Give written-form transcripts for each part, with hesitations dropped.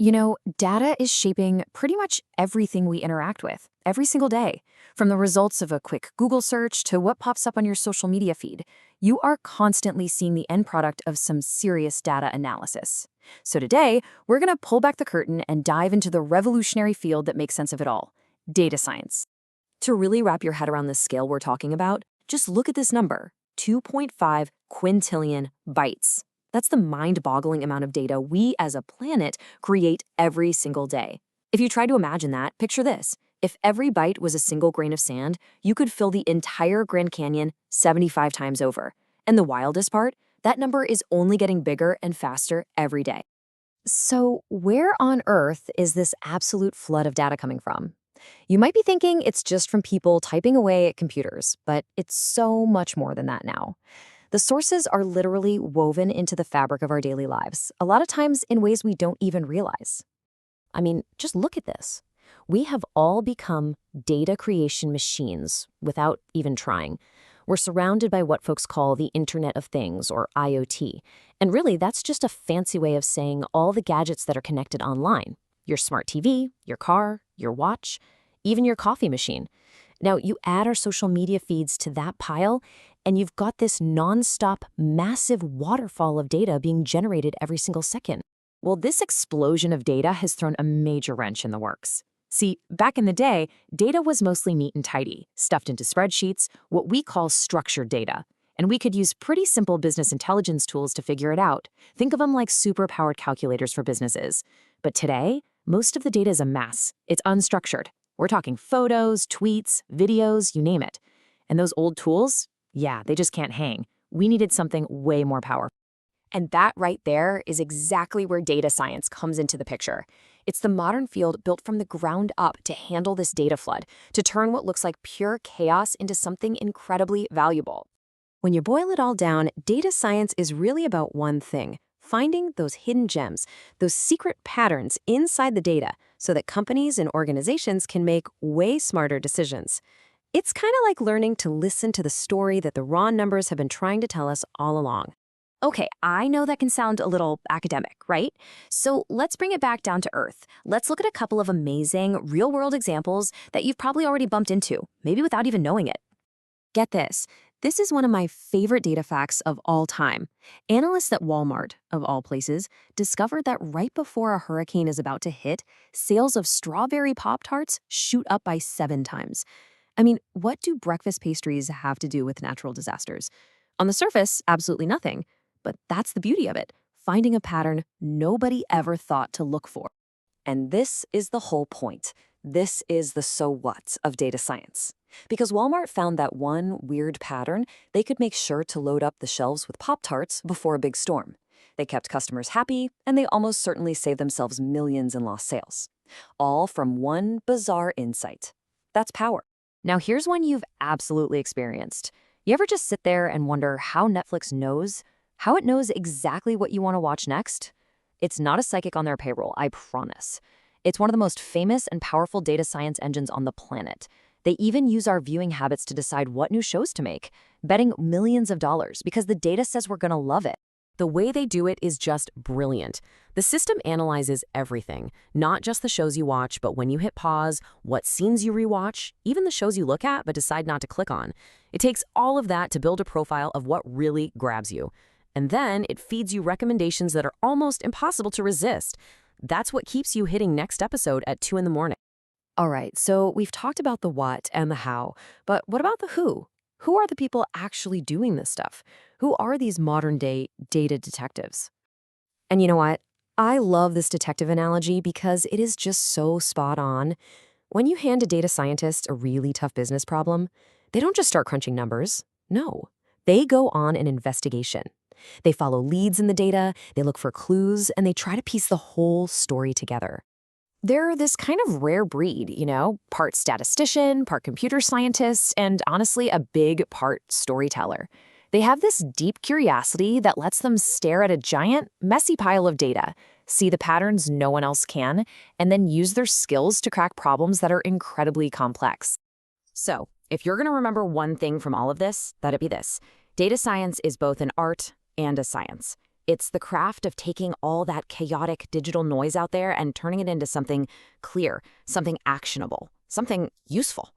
Data is shaping pretty much everything we interact with every single day. From the results of a quick Google search to what pops up on your social media feed, you are constantly seeing the end product of some serious data analysis. So today, we're going to pull back the curtain and dive into the revolutionary field that makes sense of it all, data science. To really wrap your head around the scale we're talking about, just look at this number, 2.5 quintillion bytes. That's the mind-boggling amount of data we as a planet create every single day. If you try to imagine that, picture this. If every byte was a single grain of sand, you could fill the entire Grand Canyon 75 times over. And the wildest part, that number is only getting bigger and faster every day. So where on earth is this absolute flood of data coming from? You might be thinking it's just from people typing away at computers, but it's so much more than that now. The sources are literally woven into the fabric of our daily lives, a lot of times in ways we don't even realize. I mean, just look at this. We have all become data creation machines without even trying. We're surrounded by what folks call the Internet of Things, or IoT. And really, that's just a fancy way of saying all the gadgets that are connected online. Your smart TV, your car, your watch, even your coffee machine. Now, you add our social media feeds to that pile, and you've got this nonstop, massive waterfall of data being generated every single second. Well, this explosion of data has thrown a major wrench in the works. See, back in the day, data was mostly neat and tidy, stuffed into spreadsheets, what we call structured data. And we could use pretty simple business intelligence tools to figure it out. Think of them like super-powered calculators for businesses. But today, most of the data is a mess. It's unstructured. We're talking photos, tweets, videos, you name it. And those old tools, yeah, they just can't hang. We needed something way more powerful. And that right there is exactly where data science comes into the picture. It's the modern field built from the ground up to handle this data flood, to turn what looks like pure chaos into something incredibly valuable. When you boil it all down, data science is really about one thing: finding those hidden gems, those secret patterns inside the data so that companies and organizations can make way smarter decisions. It's kind of like learning to listen to the story that the raw numbers have been trying to tell us all along. Okay, I know that can sound a little academic, right? So let's bring it back down to earth. Let's look at a couple of amazing real-world examples that you've probably already bumped into, maybe without even knowing it. Get this. This is one of my favorite data facts of all time. Analysts at Walmart, of all places, discovered that right before a hurricane is about to hit, sales of strawberry Pop-Tarts shoot up by 7 times. I mean, what do breakfast pastries have to do with natural disasters? On the surface, absolutely nothing. But that's the beauty of it, finding a pattern nobody ever thought to look for. And this is the whole point. This is the so what of data science. Because Walmart found that one weird pattern, they could make sure to load up the shelves with Pop-Tarts before a big storm. They kept customers happy, and they almost certainly saved themselves millions in lost sales. All from one bizarre insight. That's power. Now here's one you've absolutely experienced. You ever just sit there and wonder how Netflix knows? How it knows exactly what you want to watch next? It's not a psychic on their payroll, I promise. It's one of the most famous and powerful data science engines on the planet. They even use our viewing habits to decide what new shows to make, betting millions of dollars because the data says we're going to love it. The way they do it is just brilliant. The system analyzes everything, not just the shows you watch, but when you hit pause, what scenes you rewatch, even the shows you look at but decide not to click on. It takes all of that to build a profile of what really grabs you. And then it feeds you recommendations that are almost impossible to resist. That's what keeps you hitting next episode at 2 in the morning. All right, so we've talked about the what and the how, but what about the who? Who are the people actually doing this stuff? Who are these modern-day data detectives? And you know what? I love this detective analogy because it is just so spot on. When you hand a data scientist a really tough business problem, they don't just start crunching numbers. No, they go on an investigation. They follow leads in the data, they look for clues, and they try to piece the whole story together. They're this kind of rare breed, part statistician, part computer scientist, and honestly, a big part storyteller. They have this deep curiosity that lets them stare at a giant, messy pile of data, see the patterns no one else can, and then use their skills to crack problems that are incredibly complex. So, if you're going to remember one thing from all of this, that'd be this. Data science is both an art and a science. It's the craft of taking all that chaotic digital noise out there and turning it into something clear, something actionable, something useful.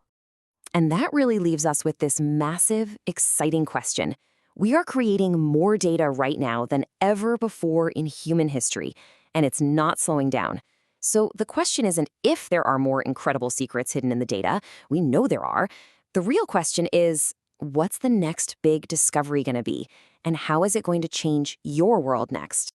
And that really leaves us with this massive, exciting question. We are creating more data right now than ever before in human history, and it's not slowing down. So the question isn't if there are more incredible secrets hidden in the data. We know there are. The real question is, what's the next big discovery going to be? And how is it going to change your world next?